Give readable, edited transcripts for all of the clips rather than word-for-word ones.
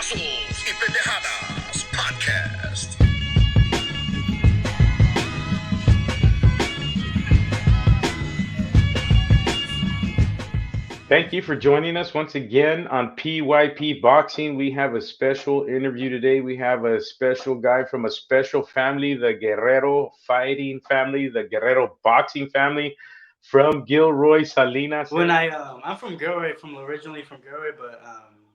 Payasos y Pendejadas Podcast. Thank you for joining us once again on PYP Boxing. We have a special interview today. We have a special guy from a special family, the Guerrero fighting family, the Guerrero boxing family from Gilroy Salinas. I'm from Guerrero, from originally from Guerrero, but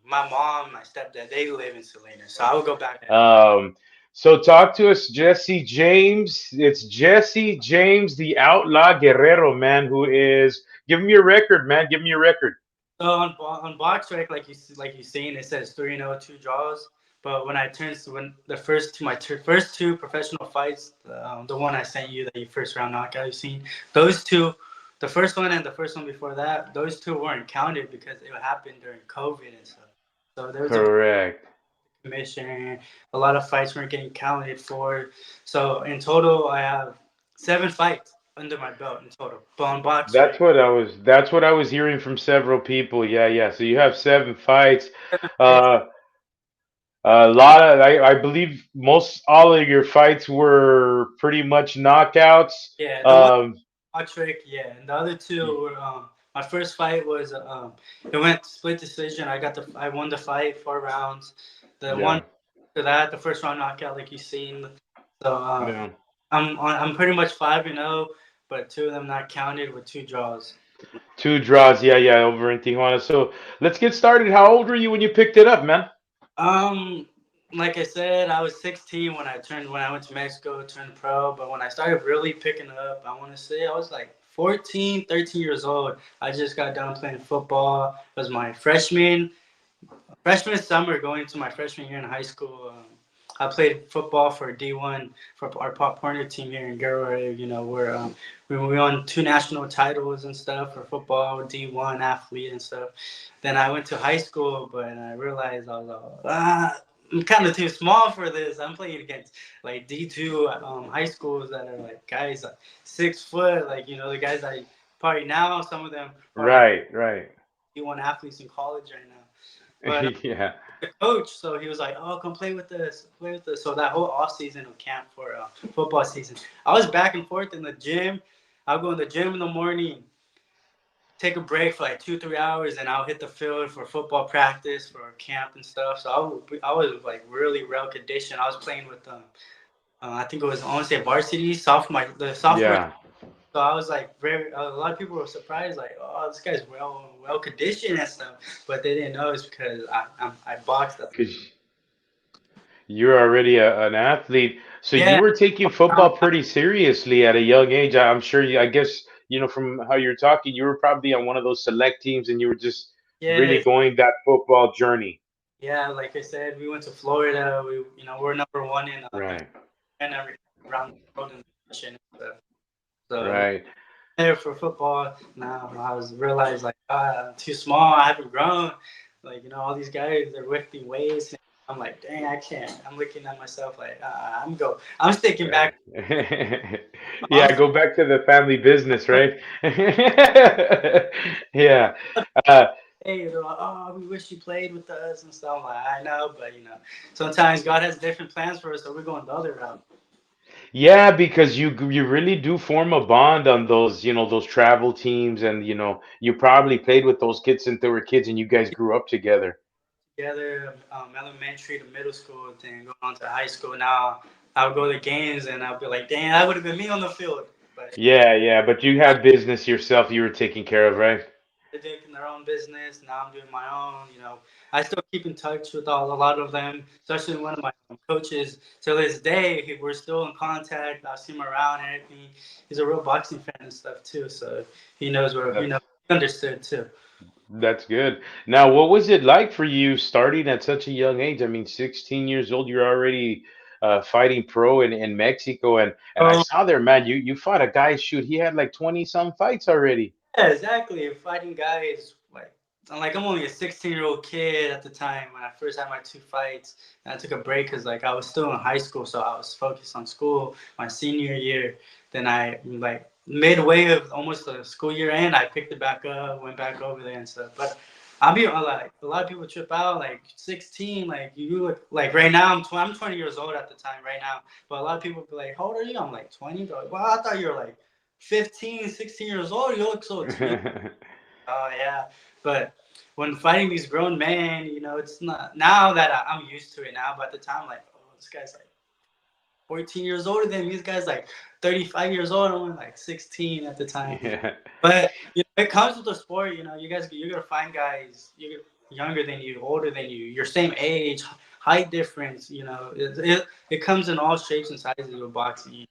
my mom, my stepdad, they live in Salinas, so I would go back there. Um, so talk to us, Jesse James. It's Jesse James, the Outlaw Guerrero, man, who is. Give me your record, man. Give me your record. So on box rec, like you seen, it says 3-0, 2 draws. But when I turned to when the first two first two professional fights, the one I sent you, that you first round knockout, you seen those two. The first one and the first one before that, those two weren't counted because it happened during COVID and stuff. So there was a Correct. commission. A lot of fights weren't getting counted for. So in total, I have 7 fights under my belt in total. But on box That's rec, what I was. That's what I was hearing from several people. Yeah, yeah. So you have 7 fights. 7 fights. Uh, a lot of. I believe most all of your fights were pretty much knockouts. Yeah, the one Um, box rec, yeah, and the other two were. My first fight was it went split decision. I won the fight 4 rounds. The one yeah, to that, the first round knockout, like you seen. So yeah. I'm pretty much 5-0, but two of them not counted with 2 draws. 2 draws. Yeah, yeah. Over in Tijuana. So let's get started. How old were you when you picked it up, man? Um, like I said, I was 16 when I went to Mexico, turned pro. But when I started really picking up, I want to say I was like 14, 13 years old. I just got done playing football. It was my freshman summer going to my freshman year in high school. I played football for D1 for our pop partner team here in Guerrero. We won 2 national titles and stuff for football, D1 athlete and stuff. Then I went to high school, but I realized I was I'm kind of too small for this. I'm playing against like D2 high schools that are like guys like 6 foot, like the guys that probably now some of them are like Right, right. D1 athletes in college right now. But Yeah. the coach, so he was like, "Oh, come play with us, play with us." So that whole off season of camp for football season, I was back and forth in the gym. I'll go in the gym in the morning, take a break for like 2 3 hours, and I'll hit the field for football practice for camp and stuff. So I was like really well conditioned. I was playing with I think it was, I want to say, varsity sophomore, the sophomore. Yeah. So I was like a lot of people were surprised, like, "Oh, this guy's well conditioned and stuff," but they didn't know it's because I boxed at. Because you're already an athlete, so you Yeah. were taking football pretty seriously at a young age. I'm sure you, I guess, from how you're talking, you were probably on one of those select teams and you were just really Yeah, going that football journey. yeah. Like I said, we went to Florida. We're number one in Right, around the world in the nation and stuff. So right. there for football. Now I was realized like, I'm too small. I haven't grown. Like all these guys, they're lifting weights. And I'm like, dang, I can't. I'm looking at myself like, I'm sticking back. Right. I'm Yeah, go back to the family business, right? Yeah. Uh, Hey, they're like, oh, we wish you played with us and stuff. I'm like, I know, but sometimes God has different plans for us, so we're going the other route. yeah, because you really do form a bond on those, those travel teams, and you probably played with those kids since they were kids, and you guys grew up together. Together, elementary to middle school, then going on to high school. Now I'll go to games and I'll be like, dang, that would have been me on the field. But Yeah, yeah, but you had business yourself you were taking care of, right? they're doing their own business. Now I'm doing my own. I still keep in touch with a lot of them, especially one of my coaches. To this day, we're still in contact. I see him around and everything. He's a real boxing fan and stuff too, so he knows where That's he understood too. that's good. Now, what was it like for you starting at such a young age? I mean, 16 years old, you're already fighting pro in Mexico, and I Oh, saw there, man, you fought a guy. Shoot, he had like 20 some fights already. yeah, exactly. Fighting guys I'm only a 16-year-old kid at the time when I first had my 2 fights, and I took a break because I was still in high school, so I was focused on school. My senior year, then I midway of almost the school year end, I picked it back up, went back over there and stuff. But I'll be like a lot of people trip out like 16. Like you look like right now I'm 20 years old at the time right now. But a lot of people be like, how old are you? I'm like 20. They're like, well, I thought you were like 15, 16 years old. You look so young. Oh yeah, but when fighting these grown men, it's not now that I'm used to it now. But at the time, like, oh, this guy's like 14 years older than me. These guys like 35 years old. I'm only like 16 at the time. Yeah. But it comes with the sport. You're gonna find guys younger than you, older than you, your same age, height difference. It comes in all shapes and sizes of boxing.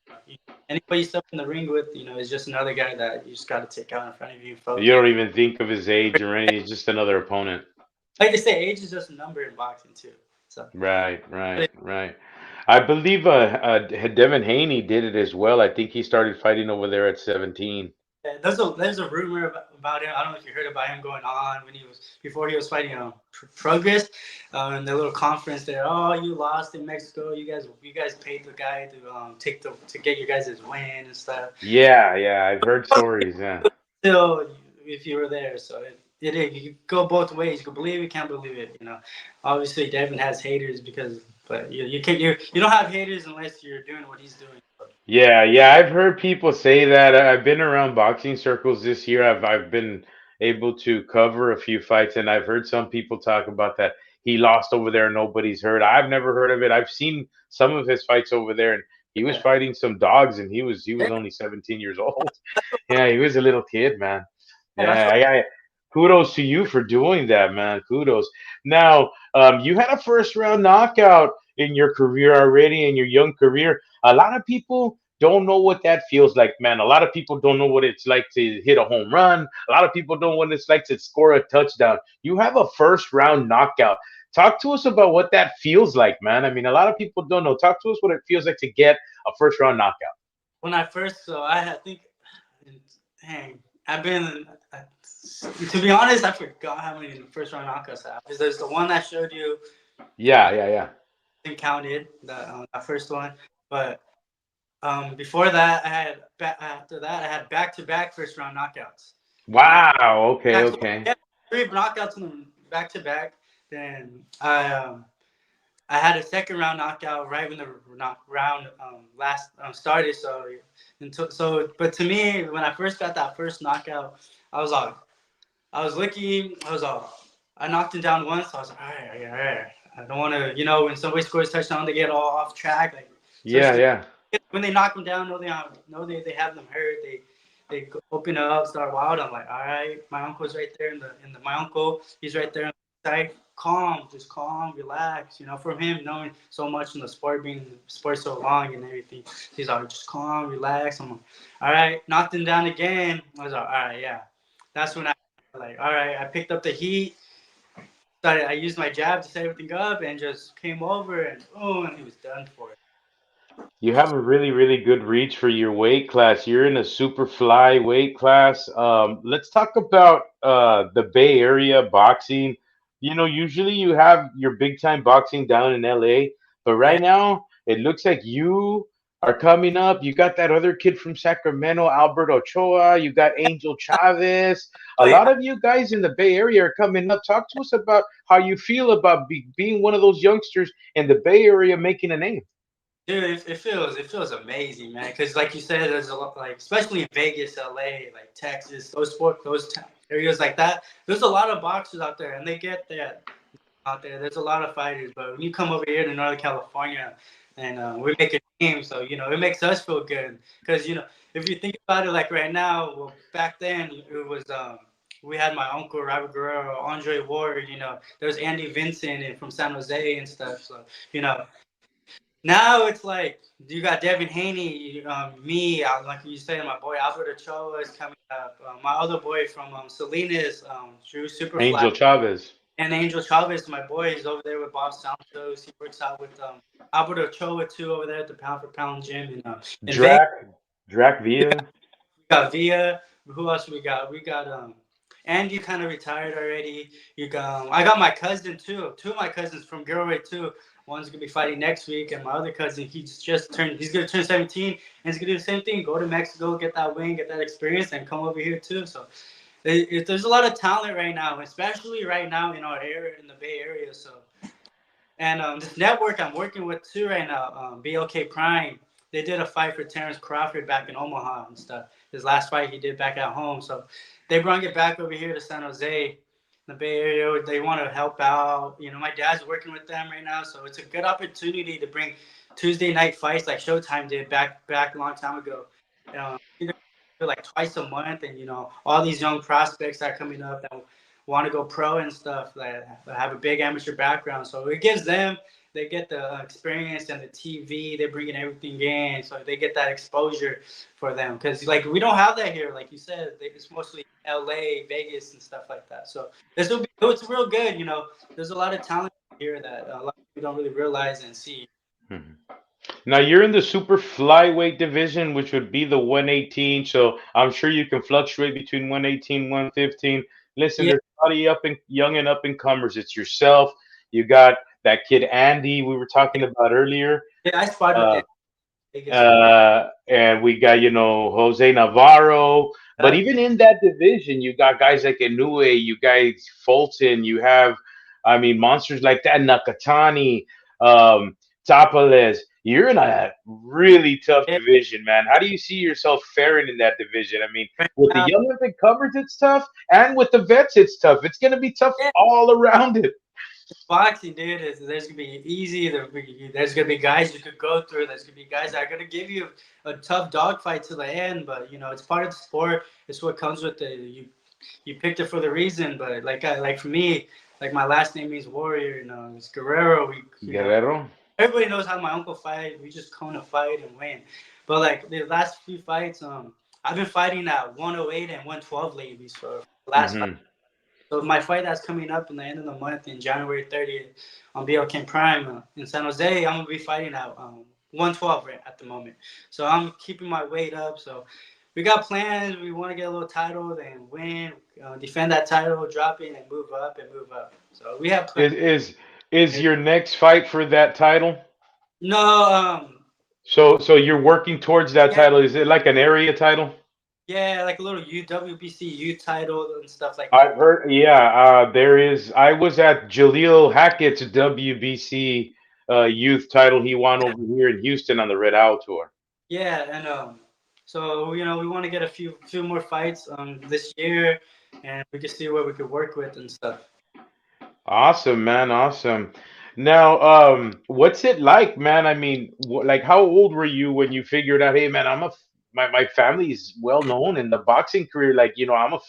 Anybody you step in the ring with, is just another guy that you just got to take out in front of you, You focus. don't even think of his age or anything. He's just another opponent. Like they say, age is just a number in boxing too. So, Right, but right, right. I believe Devin Haney did it as well. I think he started fighting over there at 17. there's a rumor about him. I don't know if you heard about him going on when he was before he was fighting Progress in the little conference there. Oh, you lost in Mexico. You guys paid the guy to to get you guys his win and stuff. Yeah, yeah, I've heard stories. Yeah. Still, if you were there, so you go both ways. You can believe it, can't believe it. Obviously Devin has haters but you don't have haters unless you're doing what he's doing. Yeah, yeah, I've heard people say that. I've been around boxing circles this year. I've been able to cover a few fights, and I've heard some people talk about that he lost over there, nobody's heard. I've never heard of it. I've seen some of his fights over there, and he was Yeah. fighting some dogs, and he was only 17 years old. Yeah, he was a little kid, man. Yeah, that's Yeah, what kudos to you for doing that, man. Kudos. Now, you had a first round knockout in your career already, in your young career. A lot of people don't know what that feels like, man. A lot of people don't know what it's like to hit a home run. A lot of people don't know what it's like to score a touchdown. You have a first round knockout. Talk to us about what that feels like, man. I mean, a lot of people don't know. Talk to us what it feels like to get a first round knockout. when I first so I think hang I've been to be honest, I forgot how many first round knockouts I have. Because there's the one I showed you, Yeah, yeah, yeah. and counted that first one, but before that after that I had back to back first round knockouts. Then Wow. Okay, so okay. yeah, three knockouts in them back to back. Then I had a second round knockout right when the round last started. But to me, when I first got that first knockout, I was all, I was looking, I knocked him down once. So I was like, all right, all right, all right. I don't want to, when somebody scores a touchdown, they get all off track. Like, Yeah, especially yeah. when they knock them down, they have them hurt. They open up, start wild. I'm like, all right, my uncle's right there my uncle, he's right there on the side. Calm, just calm, relax. From him knowing so much in the sport, being in the sport so long and everything, he's like, just calm, relax. I'm like, all right, knocked him down again. I was like, all right, yeah. That's when I like, all right, I picked up the heat. I used my jab to set everything up and just came over and boom, and he was done for it. You have a really, really good reach for your weight class. You're in a super fly weight class. Let's talk about the Bay Area boxing. Usually you have your big time boxing down in LA, but Yeah, right now it looks like you are coming up. You got that other kid from Sacramento, Albert Ochoa. You got Angel Chavez. A wait, lot of you guys in the Bay Area are coming up. Talk to us about how you feel about being one of those youngsters in the Bay Area making a name. dude, it feels amazing, man. Because like you said, there's a lot, like especially in Vegas, LA, like Texas, areas like that. There's a lot of boxers out there, and they get that out there. There's a lot of fighters, but when you come over here to Northern California, and we make a team, so it makes us feel good. Because if you think about it, like right now, well, back then it was we had my uncle Robert Guerrero, Andre Ward. There's Andy Vincent from San Jose and stuff. So you know now it's like you got Devin Haney, me, like you said, my boy Albert Ochoa is coming up. My other boy from Salinas, Drew Superfly, Angel Chavez. and Angel Chavez, my boy, is over there with Bob Santos. He works out with Albert Ochoa too over there at the Pound for Pound gym in Vegas. Drac, Drac Villa. We got Villa. Who else we got? We got Andy kind of retired already. You got I got my cousin too. Two of my cousins from Guerrero too. One's gonna be fighting next week, and my other cousin he's just turned. He's gonna turn 17, and he's gonna do the same thing. Go to Mexico, get that win, get that experience, and come over here too. So there's a lot of talent right now, especially right now in our area, in the Bay Area. So, and this network I'm working with too right now, BLK Prime, they did a fight for Terrence Crawford back in Omaha and stuff. His last fight he did back at home. So they brought it back over here to San Jose, the Bay Area. They want to help out. You know, my dad's working with them right now, so it's a good opportunity to bring Tuesday night fights like Showtime did back a long time ago. Either like twice a month, and you know, all these young prospects that are coming up that want to go pro and stuff that have a big amateur background. So it gives them, they get the experience and the TV. They're bringing everything in, so they get that exposure for them. Because like we don't have that here, like you said, it's mostly LA, Vegas, and stuff like that. So this will be, it's real good. You know, there's a lot of talent here that a lot of people don't really realize and see. Mhm. Now you're in the super flyweight division, which would be the 118. So I'm sure you can fluctuate between 118, 115. Listen, Yeah, there's a lot of young and up and comers. It's yourself. You got that kid Andy we were talking about earlier. yeah, I spotted Uh, that Vegas. and we got Jose Navarro. But even in that division, you got guys like Inoue, you guys Fulton, you have, I mean, monsters like that Nakatani, um, Tapales. You're in a really tough Yeah, division, man. How do you see yourself faring in that division? I mean, right with the now, young and covers, it's tough, and with the vets, it's tough. It's gonna be tough yeah, all around it. boxing, dude, is there's gonna be easy. There's gonna be guys you could go through. There's gonna be guys that are gonna give you a tough dogfight to the end. But you know, it's part of the sport. It's what comes with it. You picked it for the reason. But like for me, like my last name means warrior. You know, it's Guerrero. You know, Guerrero. everybody knows how my uncle fight. We just come to fight and win. But like the last few fights, I've been fighting at 108 and 112 lately. So the last fight. Hmm. So my fight that's coming up in the end of the month, in January 30th, on BLK Prime in San Jose, I'm gonna be fighting at 112 right at the moment. So I'm keeping my weight up. So we got plans. We want to get a little title, then win, defend that title, drop it, and move up and move up. So we have plans. Is your next fight for that title? No, So you're working towards that yeah, title. Is it like an area title? yeah, like a little UWBC U title and stuff like that. I've heard. Yeah, there is. I was at Jaleel Hackett's WBC youth title he won over here in Houston on the Red Owl tour. Yeah, and so you know we want to get a few more fights this year, and we can see what we could work with and stuff. Awesome, man. Awesome. Now, what's it like, man? I mean, like, how old were you when you figured out, hey, man, my family's well known in the boxing career. Like, I'm a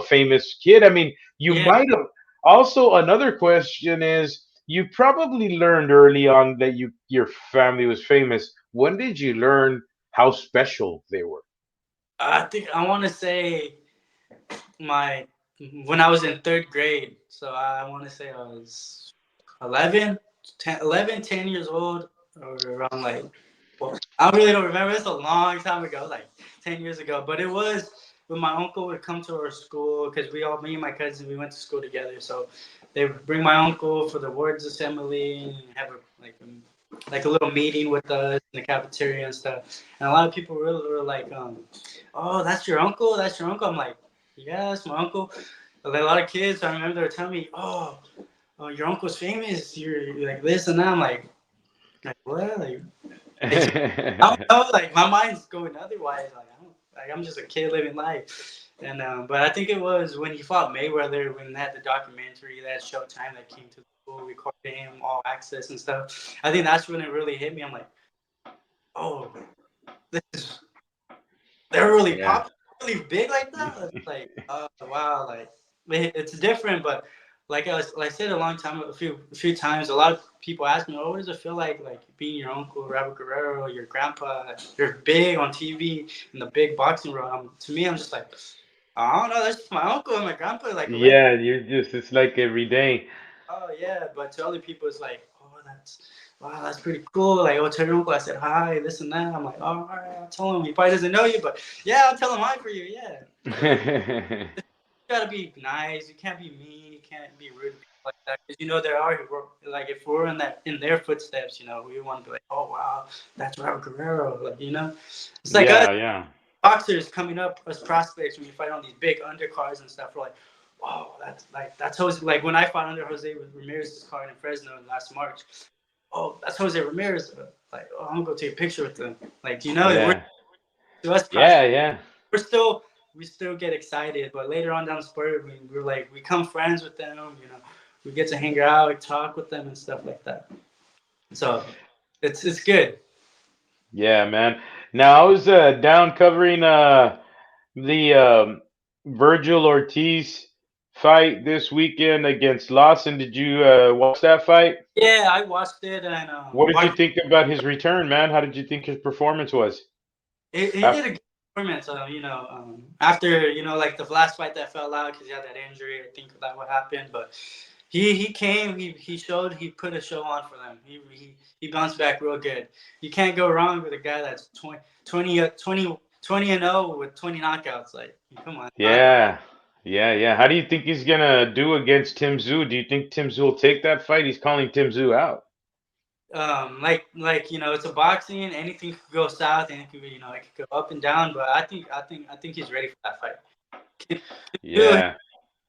famous kid. I mean, you Yeah, might have. Also, another question is, you probably learned early on that your family was famous. When did you learn how special they were? I think I want to say my when I was in third grade. So I want to say I was 11, 10 years old, or around like. Well, I really don't remember. It's a long time ago, like 10 years ago. But it was when my uncle would come to our school because me and my cousin, we went to school together. So they would bring my uncle for the words assembly and have like a little meeting with us in the cafeteria and stuff. And a lot of people really were like, "Oh, that's your uncle? That's your uncle?" I'm like, "Yeah, that's my uncle." But a lot of kids, I remember they were telling me, "Oh, your uncle's famous. You're like this and that." I'm like what? Like, I don't know. Like my mind's going otherwise. I'm just a kid living life. And but I think it was when he fought Mayweather when they had the documentary that Showtime that came to the school, recorded him all access and stuff. I think that's when it really hit me. I'm like, oh, this is they're really Yeah. popular, really big like that. It's like, wow, like it's different. But like I said a long time, a few times, a lot of people ask me, "Oh, what does it feel like being your uncle, Robert Guerrero, your grandpa? You're big on TV in the big boxing world." To me, I'm just like, I don't know. That's just my uncle and my grandpa, like a legend. Yeah, it's like every day. Oh yeah, but to other people, it's like, oh, that's pretty cool. Like, oh, tell your uncle I said hi, this and that. I'm like, oh, all right, I'll tell him. He probably doesn't know you, but yeah, I'll tell him hi for you. Yeah, but you gotta be nice. You can't be mean. You can't be rude to people like that because you know there are like if we're in their footsteps, you know, we want to be like, oh wow, that's Robert Guerrero. Like it's like us. Yeah, yeah. boxers coming up as prospects when you fight on these big undercards and stuff. We're like, whoa, that's Jose. Like when I fought under Jose Ramirez's card in Fresno last March. Oh, that's Jose Ramirez. Like, oh, I'm gonna go take a picture with them. Like, we're Yeah. to us Yeah, prospects, yeah. we're still we still get excited, but later on down the spurt, we're like we become friends with them. We get to hang out, talk with them, and stuff like that. So it's good. Yeah, man. Now I was down covering the Virgil Ortiz fight this weekend against Lawson. Did you watch that fight? Yeah, I watched it, and What did you think about his return, man? How did you think his performance was? he Uh, did a good performance. After like the last fight that fell out because he had that injury, I think that what happened. But he came, he showed, he put a show on for them. He bounced back real good. You can't go wrong with a guy that's 20 and 0 with 20 knockouts. Like, come on, yeah, yeah, yeah. How do you think he's gonna do against Tim Tszyu? Do you think Tim Tszyu will take that fight? He's calling Tim Tszyu out. it's a boxing. Anything could go south, and it could go up and down. But I think he's ready for that fight. Can do Yeah.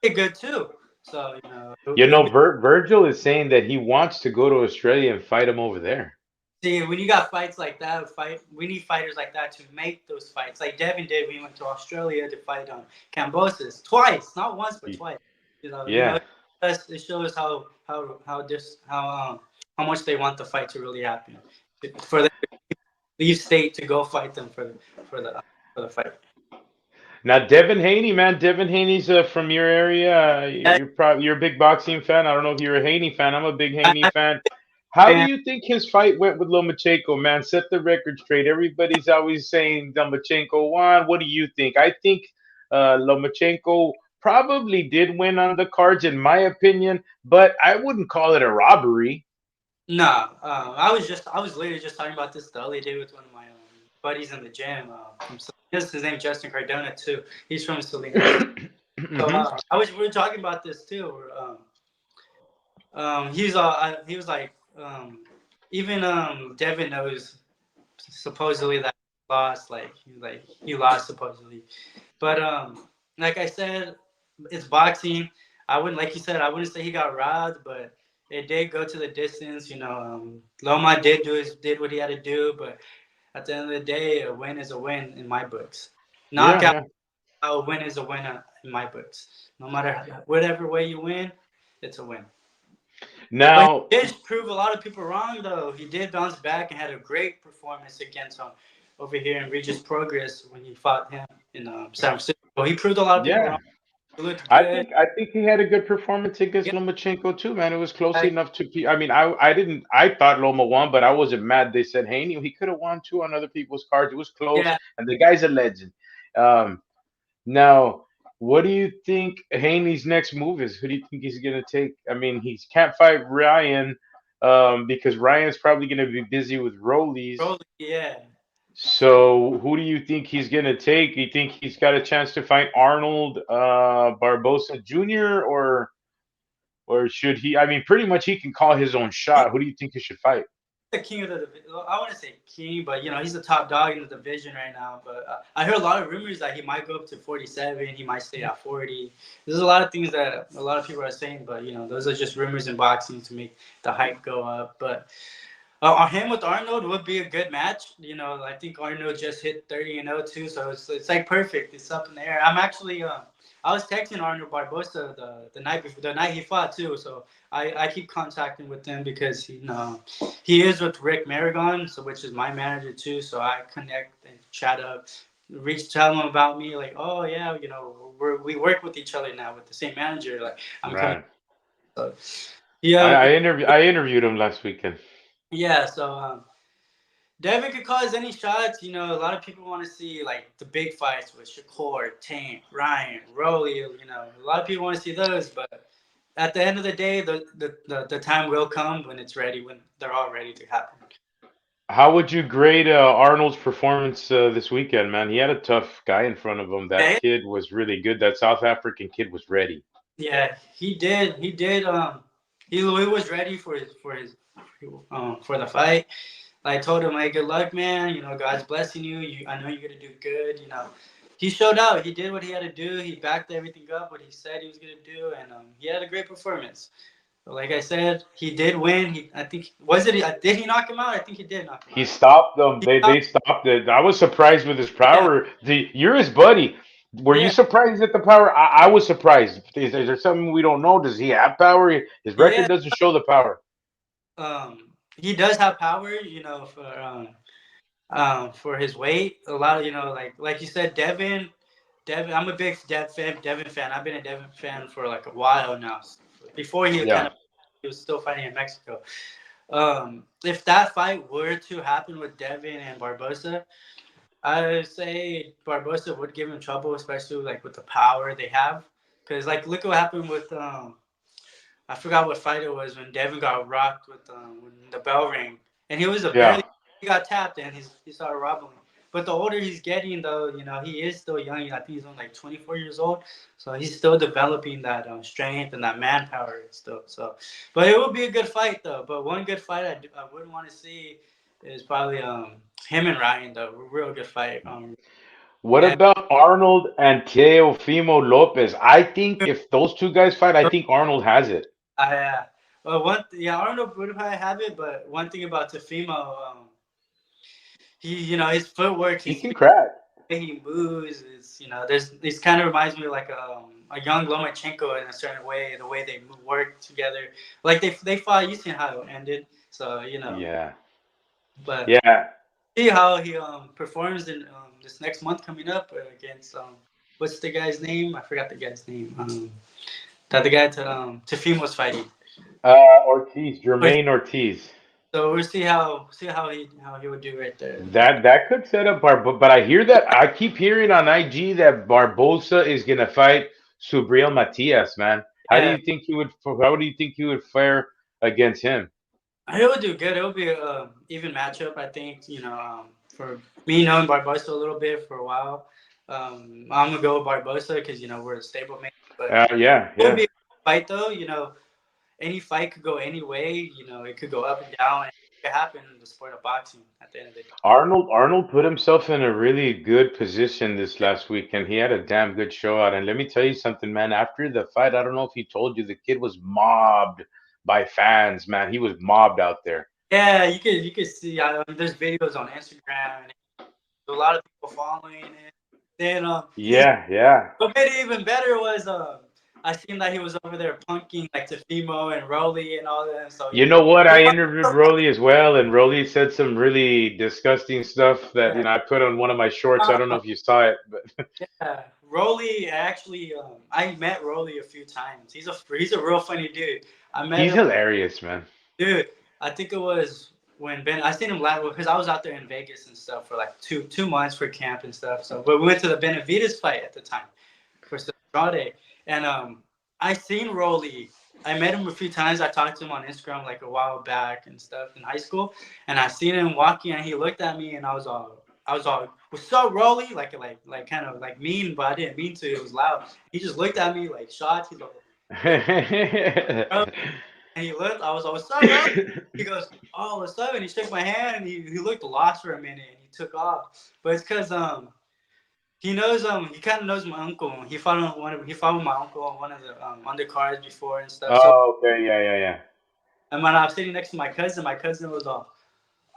it good too. So You it'll know, be. Virgil is saying that he wants to go to Australia and fight him over there. See, when you got fights like that, we need fighters like that to make those fights. Like Devin did, we went to Australia to fight on Cambosis twice, not once but twice. Yeah. It shows how much they want the fight to really happen. For them to leave state to go fight them for the for the fight. Now, Devin Haney, man, Devin Haney's from your area. Yeah, You're a big boxing fan. I don't know if you're a Haney fan. I'm a big Haney fan. How do fan. you think his fight went with Lomachenko, man? Set the record straight. Everybody's always saying Lomachenko won. What do you think? I think Lomachenko probably did win on the cards, in my opinion, but I wouldn't call it a robbery. No, I was literally just talking about this the other day with one of my buddies in the gym. From Salinas. His name's Justin Cardona too. He's from Salinas. So Hmm. we were talking about this too. Where, he was like, even Devin knows supposedly that he lost. Like he lost supposedly, but like I said, it's boxing. I wouldn't like you said. I wouldn't say he got robbed, but it did go to the distance. Loma did what he had to do, but at the end of the day, a win is a win in my books. Yeah, Knockout, yeah. a win is a win in my books. No matter whatever way you win, it's a win. But Now, he did prove a lot of people wrong, though. He did bounce back and had a great performance against over here in Regis Progress when he fought him in San Francisco. He proved a lot of people yeah. wrong. He looked I good. think I think he had a good performance against Yeah, Lomachenko too, man. It was close like, enough to be. I mean, I didn't. I thought Loma won, but I wasn't mad. They said Haney, he could have won too on other people's cards. It was close, yeah. and the guy's a legend. Um, Now, what do you think Haney's next move is? Who do you think he's gonna take? I mean, he can't fight Ryan because Ryan's probably gonna be busy with Rollies. Probably, yeah. So who do you think he's gonna take? You think he's got a chance to fight Arnold Barbosa Jr. or should he? I mean, pretty much he can call his own shot. Who do you think he should fight? The king of the division. I want to say king, but he's the top dog in the division right now. But I heard a lot of rumors that he might go up to 47. He might stay at 40. There's a lot of things that a lot of people are saying, but those are just rumors in boxing to make the hype go up. But him with Arnold would be a good match. I think Arnold just hit 30 and 0 too, so it's like perfect. It's up in the air. I'm actually I was texting Arnold Barbosa the night before the night he fought too, so I keep contacting with him because he is with Rick Maragon, so which is my manager too. So I connect and chat up, tell him about me, like, oh yeah, we work with each other now with the same manager. Like I'm coming. Right. So, yeah, I interviewed him last weekend. yeah. So Devin could cause any shots. A lot of people want to see like the big fights with Shakur, Tank, Ryan, Rolly. A lot of people want to see those, but at the end of the day, the time will come when it's ready, when they're all ready to happen. How would you grade Arnold's performance this weekend, man? He had a tough guy in front of him. That Yeah, kid was really good. That South African kid was ready. yeah, he did. He did. He was ready for the fight. I told him, "Hey, good luck, man. God's blessing you. I know you're gonna do good." He showed out. He did what he had to do. He backed everything up, what he said he was gonna do, and he had a great performance. But like I said, he did win. I think was it? Did he knock him out? I think he did knock him He out. stopped them. He They stopped, stopped it. I was surprised with his yeah, power. You're his buddy. Were you yeah, surprised at the power? I was surprised. Is there something we don't know? Does he have power? His record yeah. doesn't show the power. He does have power. For his weight. A lot of like you said, Devin. Devin, I'm a big Devin fan. I've been a Devin fan for like a while now. Before Yeah. he was still fighting in Mexico. If that fight were to happen with Devin and Barbosa, I would say Barbosa would give him trouble, especially like with the power they have. Because like look what happened with I forgot what fight it was when Devin got rocked with when the bell rang, and he was a Yeah. barely he got tapped and he started wobbling. But the older he's getting, though, he is still young. I think he's only like 24 years old, so he's still developing that strength and that manpower still. So, but it would be a good fight though. But one good fight I would want to see is probably him and Ryan though. A real good fight. What And about Arnold and Teofimo Lopez? I think if those two guys fight, I think Arnold has it. well, Arnold would probably have it, but one thing about Tefimo, he, his footwork, He his can crack. way he moves is, there's this kind of reminds me of like a young Lomachenko in a certain way, the way they work together. Like they fought, you seen how it ended, so Yeah. But Yeah. see how he performs in this next month coming up against what's the guy's name? I forgot the guy's name. That the guy Tefimo's fighting. Ortiz, Jermaine Ortiz. So we'll see how he would do right there. That could set up but I hear that I keep hearing on IG that Barbosa is gonna fight Subriel Matias, man. Yeah, How do you think he would fare against him? he would do good. It would be a even matchup, I think. For me knowing Barbosa a little bit for a while, I'm gonna go with Barbosa because we're a stable mate. But Yeah, it would yeah. be a fight though. Any fight could go any way. It could go up and down. And it could happen in the sport of boxing at the end of the day. Arnold put himself in a really good position this last week, and he had a damn good show out. And let me tell you something, man. After the fight, I don't know if he told you the kid was mobbed by fans, man. He was mobbed out there. Yeah, you could see. There's videos on Instagram, and a lot of people following it. Then he's Yeah, yeah. what made it even better was I seen that he was over there punking like Tefimo and Rolly and all that. So You know what? I interviewed Rolly as well, and Rolly said some really disgusting stuff that yeah, I put on one of my shorts. I don't know if you saw it, but yeah. Rolly actually, I met Rolly a few times. He's a real funny dude. I met he's him, hilarious, man. dude. I think it was when I seen him last because I was out there in Vegas and stuff for like two months for camp and stuff. So, but we went to the Benavides fight at the time for Andrade, and I seen Rolly. I met him a few times. I talked to him on Instagram like a while back and stuff in high school, and I seen him walking, and he looked at me, and I was all, "What's up, Rolly?" Like kind of like mean, but I didn't mean to. It was loud. He just looked at me like shocked. He's like, "Bro," and he looked. I was like, "What's up, Rolly?" He goes, "Oh, what's up?" And he shook my hand, and he looked lost for a minute, and he took off. But it's because he kind of knows my uncle. He fought with my uncle on one of the undercards before and stuff. So Oh, okay, yeah, yeah, yeah. and when I was sitting next to my cousin was all,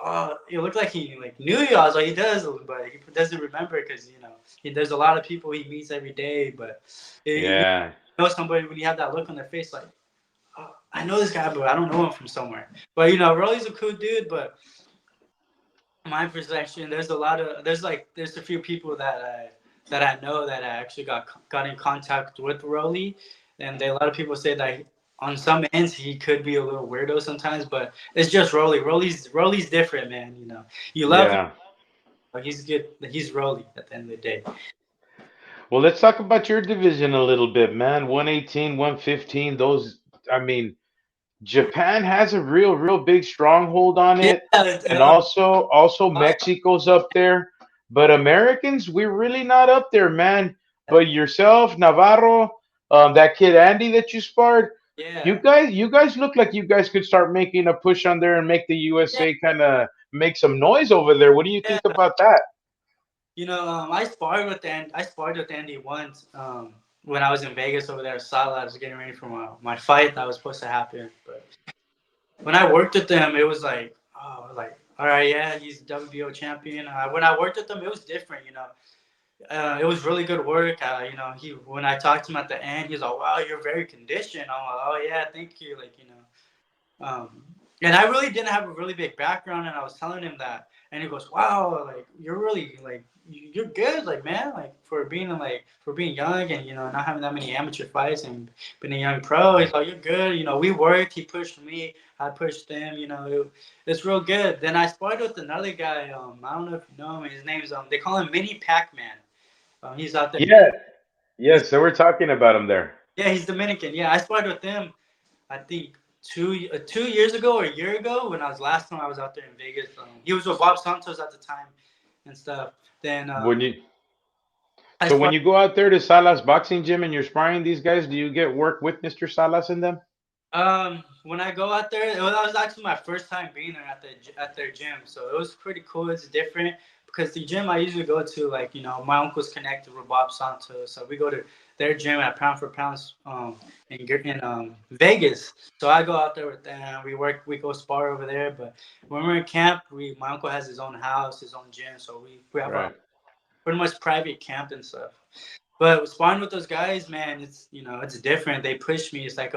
oh, it looked like he like knew you. I was like, he does, but he doesn't remember because there's a lot of people he meets every day. But you Yeah. know somebody when you have that look on their face, like, oh, I know this guy, but I don't know him from somewhere. But Rolly's a cool dude, but my perception, there's a few people that I know that I actually got in contact with Rolly, and a lot of people say that on some ends he could be a little weirdo sometimes, but it's just Rolly. Rolly's different, man. You love him, Yeah. but he's good. He's Rolly at the end of the day. Well, let's talk about your division a little bit, man. 118, 115, those, I mean, Japan has a real big stronghold on Yeah, it, and also Mexico's up there. But Americans, we're really not up there, man. But yourself, Navarro, that kid Andy that you sparred, yeah, you guys look like you guys could start making a push on there and make the yeah. USA kind of make some noise over there. What do you Yeah, think about that? I sparred with Andy once. When I was in Vegas over there, Sala, I was getting ready for my fight that was supposed to happen. But when I worked with them, it was like, oh, like, all right, yeah, he's WBO champion. When I worked with them, it was different. It was really good work. He when I talked to him at the end, he's like, "Wow, you're very conditioned." I'm like, "Oh yeah, thank you." And I really didn't have a really big background, and I was telling him that, and he goes, "Wow, like you're really like you're good, like man, like for being young and not having that many amateur fights and being a young pro." He's like, "You're good." We worked. He pushed me. I pushed him. It's real good. Then I sparred with another guy. I don't know if you know him. His name's they call him Mini Pac Man. He's out there. Yeah, He's yes. So we're talking about him there. Yeah, he's Dominican. Yeah, I sparred with him. I think 2 years ago or a year ago when I was last time I was out there in Vegas. He was with Bob Santos at the time and stuff. Then When you I so when sparred. you go out there to Salas boxing gym and you're sparring these guys, do you get work with Mr. Salas in them? When I go out there, that was actually my first time being there at their gym, so it was pretty cool. It's different because the gym I usually go to, like my uncle's connected with Bob Santos, so we go to their gym at Pound for Pounds in Vegas. So I go out there with them. We go spar over there. But when we're in camp, my uncle has his own house, his own gym, so we have a Right. pretty much private camp and stuff. But sparring with those guys, man, it's different. They push me. It's like,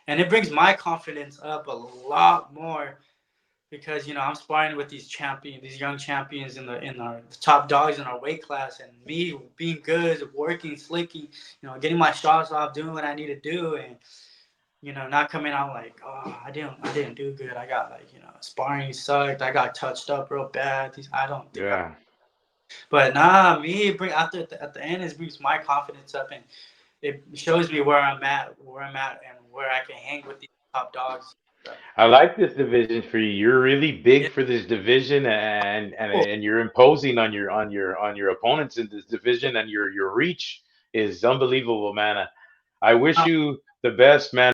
and it brings my confidence up a lot more because I'm sparring with these young champions in our top dogs in our weight class, and me being good, working, slicking, getting my shots off, doing what I need to do, and not coming out like, oh, I didn't do good. I got like, sparring sucked. I got touched up real bad. I don't think Yeah. but nah, me bring after at the end it brings my confidence up and it shows me where I'm at, and where I can hang with these top dogs. So, I like this division for you. You're really big yeah, for this division, and cool. and you're imposing on your opponents in this division, and your reach is unbelievable, man. I wish Uh, you the best, man.